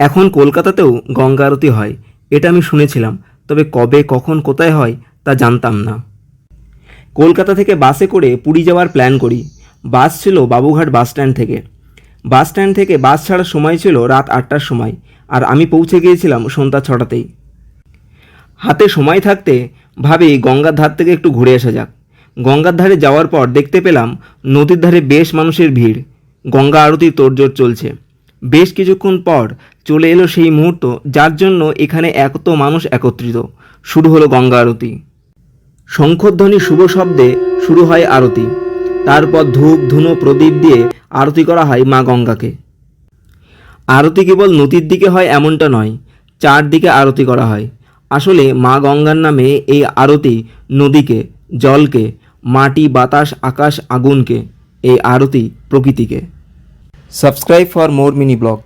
এখন কলকাতাতেও গঙ্গা আরতি হয়, এটা আমি শুনেছিলাম, তবে কবে কখন কোথায় হয় তা জানতাম না। কলকাতা থেকে বাসে করে পুরী যাওয়ার প্ল্যান করি। বাস ছিল বাবুঘাট বাস স্ট্যান্ড থেকে। বাস স্ট্যান্ড থেকে বাস ছাড়ার সময় ছিল রাত 8টার সময়, আর আমি পৌঁছে গিয়েছিলাম সন্ধ্যা 6টাতেই। হাতে সময় থাকতে ভাবি গঙ্গার ধার থেকে একটু ঘুরে আসা যাক। গঙ্গার ধারে যাওয়ার পর দেখতে পেলাম নদীর ধারে বেশ মানুষের ভিড়। গঙ্গা আরতির তোড়জোড় চলছে। বেশ কিছুক্ষণ পর চলে এলো সেই মুহূর্ত যার জন্য এখানে এত মানুষ একত্রিত। শুরু হলো গঙ্গা আরতি। শঙ্খধ্বনি শুভ শব্দে শুরু হয় আরতি। তারপর ধূপ ধুনো প্রদীপ দিয়ে আরতি করা হয় মা গঙ্গাকে। আরতি কেবল নদীর দিকে হয় এমনটা নয়, চারদিকে আরতি করা হয়। আসলে মা গঙ্গার নামে এই আরতি নদীকে, জলকে, মাটি বাতাস আকাশ আগুনকে, এই আরতি প্রকৃতিকে। Subscribe for more mini blog.